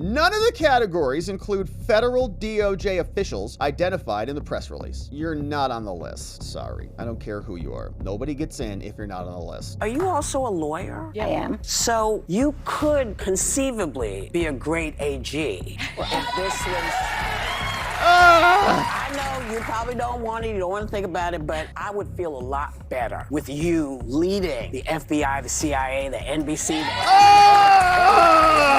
None of the categories include federal DOJ officials identified in the press release. You're not on the list. Sorry. I don't care who you are. Nobody gets in if you're not on the list. Are you also a lawyer? Yeah, I am. So you could conceivably be a great AG if this was... I know you probably don't want it, you don't want to think about it, but I would feel a lot better with you leading the FBI, the CIA, the NBC.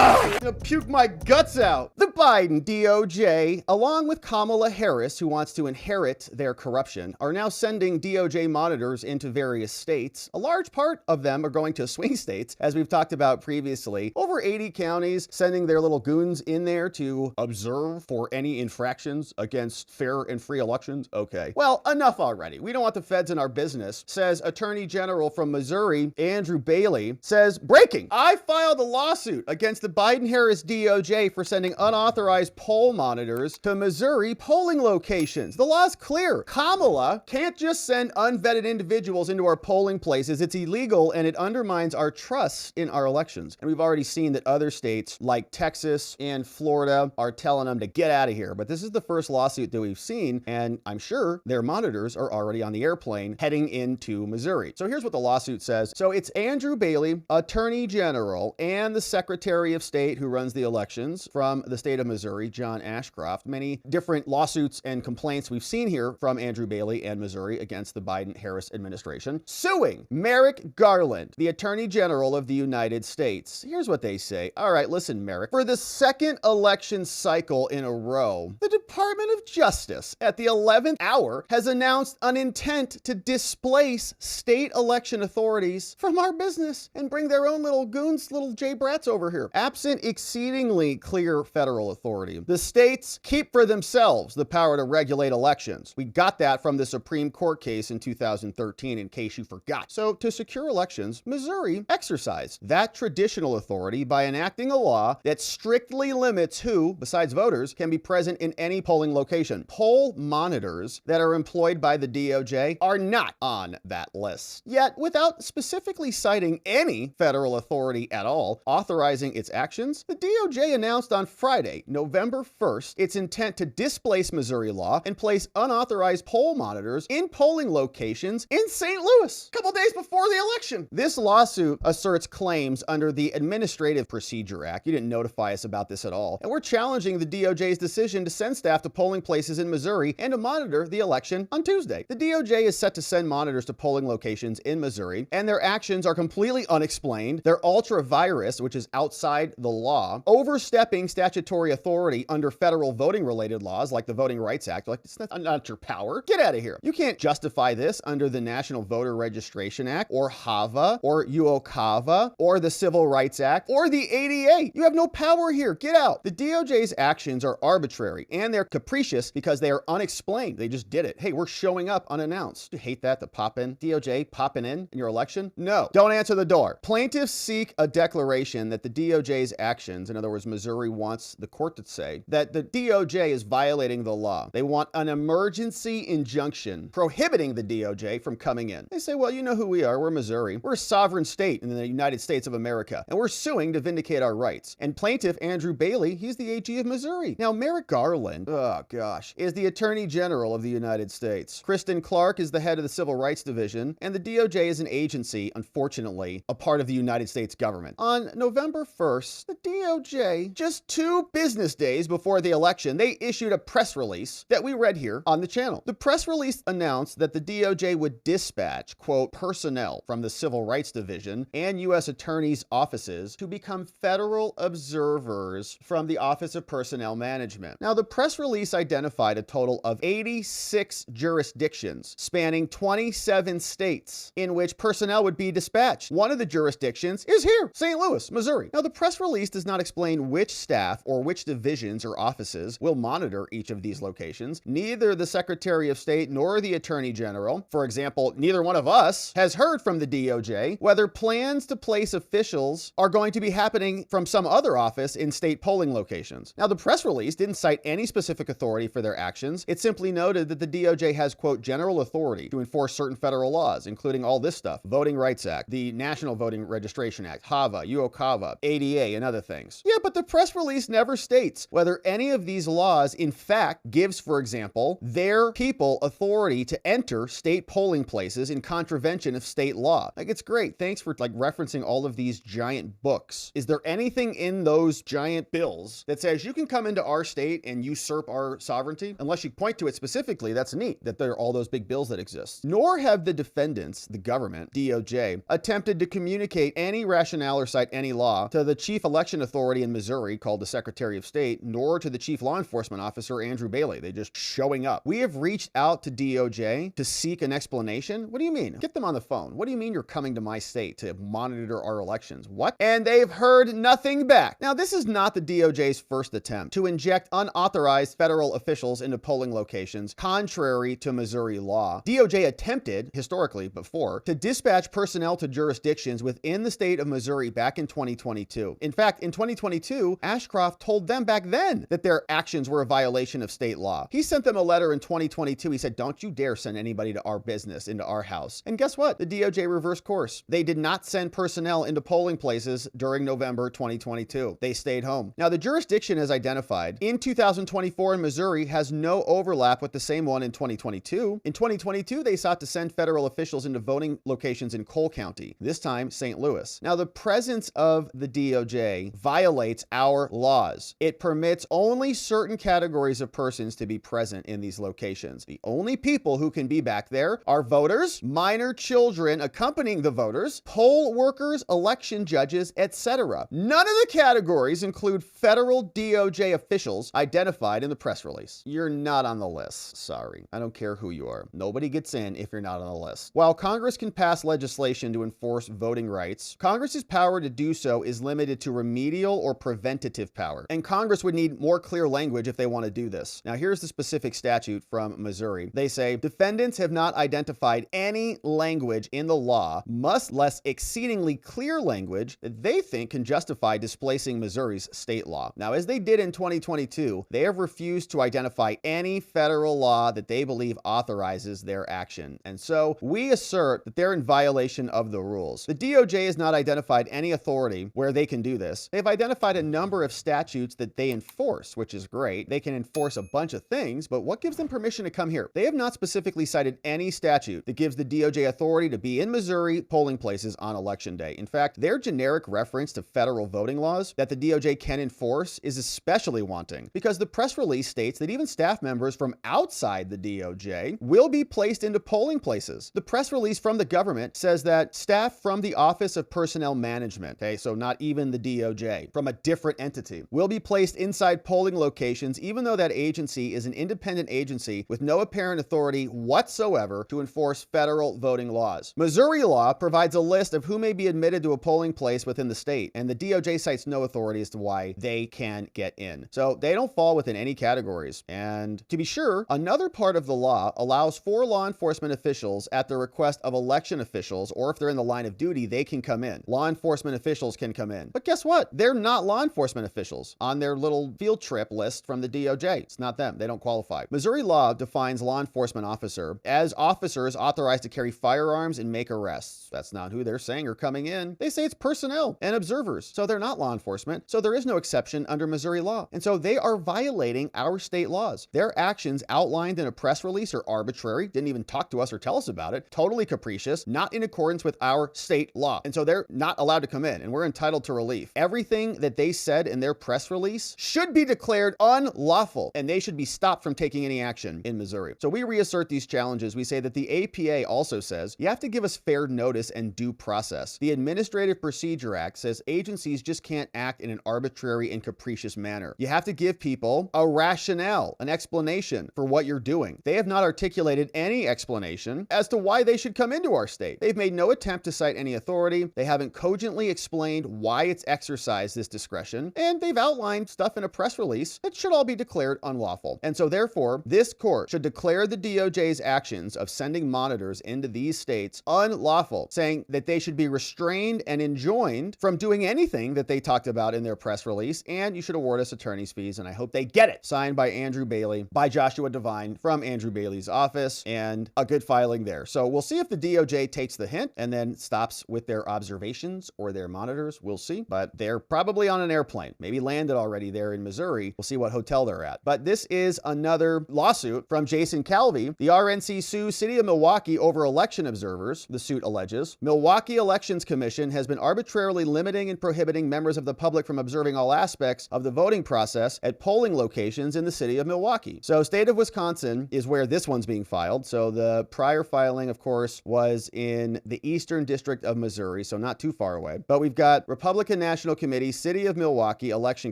I'm gonna puke my guts out. The Biden DOJ, along with Kamala Harris, who wants to inherit their corruption, are now sending DOJ monitors into various states. A large part of them are going to swing states, as we've talked about previously. Over 80 counties sending their little goons in there to observe for any infractions against fair and free elections. Okay. Well, enough already. We don't want the feds in our business, says Attorney General from Missouri, Andrew Bailey, says, breaking, I filed a lawsuit against the Biden-Harris DOJ for sending unauthorized poll monitors to Missouri polling locations. The law's clear. Kamala can't just send unvetted individuals into our polling places. It's illegal and it undermines our trust in our elections. And we've already seen that other states like Texas and Florida are telling them to get out of here. But this is the first lawsuit that we've seen, and I'm sure their monitors are already on the airplane heading into Missouri. So here's what the lawsuit says. So it's Andrew Bailey, Attorney General, and the Secretary of State who runs the elections from the state of Missouri, John Ashcroft. Many different lawsuits and complaints we've seen here from Andrew Bailey and Missouri against the Biden-Harris administration, suing Merrick Garland, the Attorney General of the United States. Here's what they say. All right, listen, Merrick. For the second election cycle in a row, the Department of Justice at the 11th hour has announced an intent to displace state election authorities from our business and bring their own little goons, little J-brats over here. Absent exceedingly clear federal authority, the states keep for themselves the power to regulate elections. We got that from the Supreme Court case in 2013, in case you forgot. So to secure elections, Missouri exercised that traditional authority by enacting a law that strictly limits who, besides voters, can be present in any polling location. Poll monitors that are employed by the DOJ are not on that list. Yet, without specifically citing any federal authority at all authorizing its actions, the DOJ announced on Friday, November 1st, its intent to displace Missouri law and place unauthorized poll monitors in polling locations in St. Louis, a couple days before the election. This lawsuit asserts claims under the Administrative Procedure Act. You didn't notify us about this at all. And we're challenging the DOJ's decision to send staff to polling places in Missouri and to monitor the election on Tuesday. The DOJ is set to send monitors to polling locations in Missouri, and their actions are completely unexplained. They're ultra-virus, which is outside the law, overstepping statutory authority under federal voting-related laws like the Voting Rights Act. Like, it's not your power. Get out of here. You can't justify this under the National Voter Registration Act, or HAVA, or UOCAVA, or the Civil Rights Act, or the ADA. You have no power here. Get out. The DOJ's actions are arbitrary, and they're capricious because they are unexplained. They just did it. Hey, we're showing up unannounced. You hate that, the pop-in? DOJ popping in your election? No. Don't answer the door. Plaintiffs seek a declaration that the DOJ's actions, in other words, Missouri wants the court to say, that the DOJ is violating the law. They want an emergency injunction prohibiting the DOJ from coming in. They say, well, you know who we are. We're Missouri. We're a sovereign state in the United States of America, and we're suing to vindicate our rights. And plaintiff Andrew Bailey, he's the AG of Missouri. Now, Merrick Garland, oh gosh, is the Attorney General of the United States. Kristen Clark is the head of the Civil Rights Division, and the DOJ is an agency, unfortunately, a part of the United States government. On November 1st, the DOJ, just 2 business days before the election, they issued a press release that we read here on the channel. The press release announced that the DOJ would dispatch, quote, personnel from the Civil Rights Division and U.S. Attorney's offices to become federal observers from the Office of Personnel Management. Now, the press release identified a total of 86 jurisdictions spanning 27 states in which personnel would be dispatched. One of the jurisdictions is here, St. Louis, Missouri. Now, the press release does not explain which staff or which divisions or offices will monitor each of these locations. Neither the Secretary of State nor the Attorney General, for example, neither one of us, has heard from the DOJ whether plans to place officials are going to be happening from some other office in state polling locations. Now, the press release didn't cite any specific specific authority for their actions. It simply noted that the DOJ has, quote, general authority to enforce certain federal laws, including all this stuff: Voting Rights Act, the National Voting Registration Act, HAVA, UOCAVA, ADA, and other things. Yeah, but the press release never states whether any of these laws, in fact, gives, for example, their people authority to enter state polling places in contravention of state law. Like, it's great. Thanks for referencing all of these giant books. Is there anything in those giant bills that says you can come into our state and usurp our sovereignty? Unless you point to it specifically, that's neat that there are all those big bills that exist. Nor have the defendants, the government, DOJ, attempted to communicate any rationale or cite any law to the chief election authority in Missouri, called the Secretary of State, nor to the chief law enforcement officer, Andrew Bailey. They just showing up. We have reached out to DOJ to seek an explanation. What do you mean? Get them on the phone. What do you mean you're coming to my state to monitor our elections? What? And they've heard nothing back. Now, this is not the DOJ's first attempt to inject unauthorized federal officials into polling locations contrary to Missouri law. DOJ attempted, historically before, to dispatch personnel to jurisdictions within the state of Missouri back in 2022. In fact, in 2022, Ashcroft told them back then that their actions were a violation of state law. He sent them a letter in 2022. He said, don't you dare send anybody to our business, into our house. And guess what? The DOJ reversed course. They did not send personnel into polling places during November 2022. They stayed home. Now, the jurisdiction as identified in 2024 in Missouri has no overlap with the same one in 2022. In 2022, they sought to send federal officials into voting locations in Cole County, this time St. Louis. Now, the presence of the DOJ violates our laws. It permits only certain categories of persons to be present in these locations. The only people who can be back there are voters, minor children accompanying the voters, poll workers, election judges, etc. None of the categories include federal DOJ officials identified in the press release. You're not on the list. Sorry. I don't care who you are. Nobody gets in if you're not on the list. While Congress can pass legislation to enforce voting rights, Congress's power to do so is limited to remedial or preventative power. And Congress would need more clear language if they want to do this. Now, here's the specific statute from Missouri. They say, defendants have not identified any language in the law, much less exceedingly clear language that they think can justify displacing Missouri's state law. Now, as they did in 2022, they have refused to identify any federal law that they believe authorizes their action. And so we assert that they're in violation of the rules. The DOJ has not identified any authority where they can do this. They've identified a number of statutes that they enforce, which is great. They can enforce a bunch of things, but what gives them permission to come here? They have not specifically cited any statute that gives the DOJ authority to be in Missouri polling places on election day. In fact, their generic reference to federal voting laws that the DOJ can enforce is especially wanting, because the press release states that even staff members from outside the DOJ will be placed into polling places. The press release from the government says that staff from the Office of Personnel Management, okay, so not even the DOJ, from a different entity, will be placed inside polling locations, even though that agency is an independent agency with no apparent authority whatsoever to enforce federal voting laws. Missouri law provides a list of who may be admitted to a polling place within the state, and the DOJ cites no authority as to why they can get in. So they don't fall within any categories. And to be sure, another part of the law allows for law enforcement officials at the request of election officials, or if they're in the line of duty, they can come in. Law enforcement officials can come in. But guess what? They're not law enforcement officials on their little field trip list from the DOJ. It's not them. They don't qualify. Missouri law defines law enforcement officer as officers authorized to carry firearms and make arrests. That's not who they're saying are coming in. They say it's personnel and observers. So they're not law enforcement. So there is no exception under Missouri law. And so they are violating our state laws. Their actions outlined in a press release are arbitrary, didn't even talk to us or tell us about it, totally capricious, not in accordance with our state law. And so they're not allowed to come in, and we're entitled to relief. Everything that they said in their press release should be declared unlawful, and they should be stopped from taking any action in Missouri. So we reassert these challenges. We say that the APA also says you have to give us fair notice and due process. The Administrative Procedure Act says agencies just can't act in an arbitrary and capricious manner. You have to give people a rationale, an explanation for what you're doing. They have not articulated any explanation as to why they should come into our state. They've made no attempt to cite any authority. They haven't cogently explained why it's exercised this discretion, and they've outlined stuff in a press release that should all be declared unlawful. And so therefore, this court should declare the DOJ's actions of sending monitors into these states unlawful, saying that they should be restrained and enjoined from doing anything that they talked about in their press release, and you should award us attorney's fees, and I hope they get it. get it. Signed by Andrew Bailey, by Joshua Devine from Andrew Bailey's office, and a good filing there. So we'll see if the DOJ takes the hint and then stops with their observations or their monitors. We'll see, but they're probably on an airplane, maybe landed already there in Missouri. We'll see what hotel they're at. But this is another lawsuit from Jason Calvi. The RNC sues City of Milwaukee over election observers, the suit alleges. Milwaukee Elections Commission has been arbitrarily limiting and prohibiting members of the public from observing all aspects of the voting process at polling locations in the city of Milwaukee. So state of Wisconsin is where this one's being filed. So the prior filing, of course, was in the Eastern District of Missouri, so not too far away. But we've got Republican National Committee, City of Milwaukee Election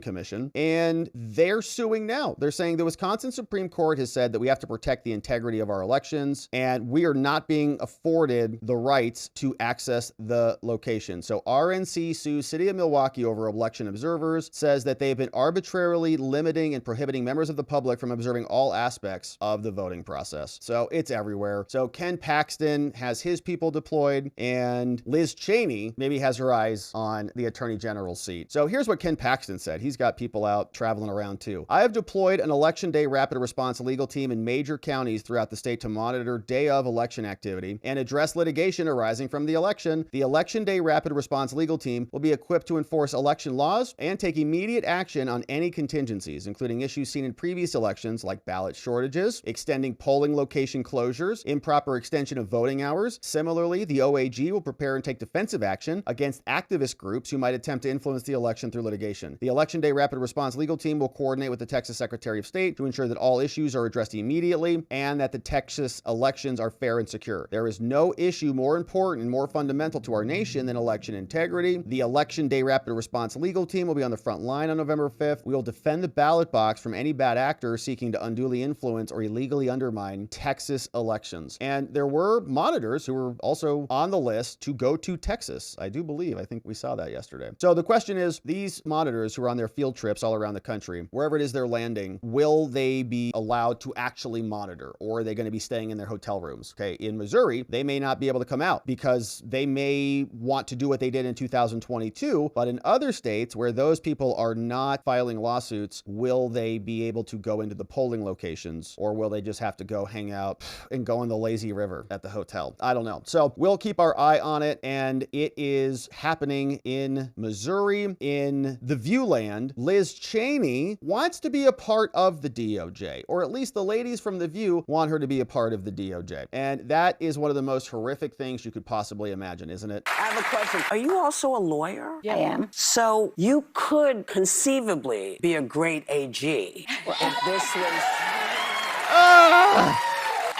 Commission, and they're suing now. They're saying the Wisconsin Supreme Court has said that we have to protect the integrity of our elections, and we are not being afforded the rights to access the location. So RNC sues City of Milwaukee over election observers, says that they've been arbitrarily limiting and prohibiting members of the public from observing all aspects of the voting process. So it's everywhere. So Ken Paxton has his people deployed, and Liz Cheney maybe has her eyes on the Attorney General's seat. So here's what Ken Paxton said. He's got people out traveling around too. I have deployed an election day rapid response legal team in major counties throughout the state to monitor day of election activity and address litigation arising from the election. The election day rapid response legal team will be equipped to enforce election laws and take immediate action on any contingencies, including issues seen in previous elections like ballot shortages, extending polling location closures, improper extension of voting hours. Similarly, the OAG will prepare and take defensive action against activist groups who might attempt to influence the election through litigation. The election day rapid response legal team will coordinate with the Texas Secretary of State to ensure that all issues are addressed immediately and that the Texas elections are fair and secure. There is no issue more important and more fundamental to our nation than election integrity. The election day rapid response legal team will be on the front line on November 5th. We will defend the ballot box from any bad actors seeking to unduly influence or illegally undermine Texas elections. And there were monitors who were also on the list to go to Texas. I do believe, I think we saw that yesterday. So the question is, these monitors who are on their field trips all around the country, wherever it is they're landing, will they be allowed to actually monitor, or are they going to be staying in their hotel rooms? Okay, in Missouri, they may not be able to come out because they may want to do what they did in 2022, but in other states where those people are not filing lawsuits, will they be able to go into the polling locations, or will they just have to go hang out and go in the lazy river at the hotel? I don't know. So we'll keep our eye on it, and it is happening in Missouri, in the Viewland. Liz Cheney wants to be a part of the DOJ, or at least the ladies from The View want her to be a part of the DOJ. And that is one of the most horrific things you could possibly imagine, isn't it? I have a question. Are you also a lawyer? Yeah. I am. So you could conceivably be a great AG if this was...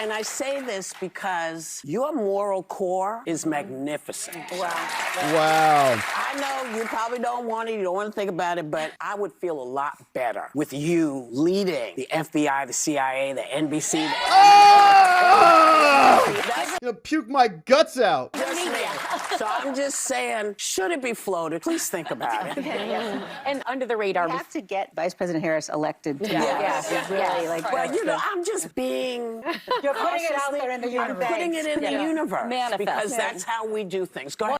And I say this because your moral core is magnificent. Wow. I know you probably don't want it, you don't want to think about it, but I would feel a lot better with you leading the FBI, the CIA, the NBC. You know, puke my guts out. So I'm just saying, should it be floated? Please think about it. And under the radar. We have to get Vice President Harris elected too. Yes. It's really like. Well, you know, I'm just being... You're putting it out there in the universe. I'm putting it in the universe. Manifest. Because that's how we do things. Go ahead.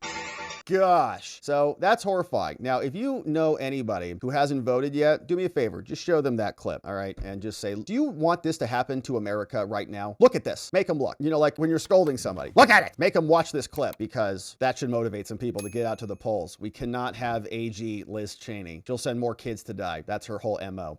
Gosh. So that's horrifying. Now, if you know anybody who hasn't voted yet, do me a favor. Just show them that clip, all right? And just say, do you want this to happen to America right now? Look at this. Make them look. You know, like when you're scolding somebody. Look at it. Make them watch this clip, because that should motivate some people to get out to the polls. We cannot have AG Liz Cheney. She'll send more kids to die. That's her whole MO.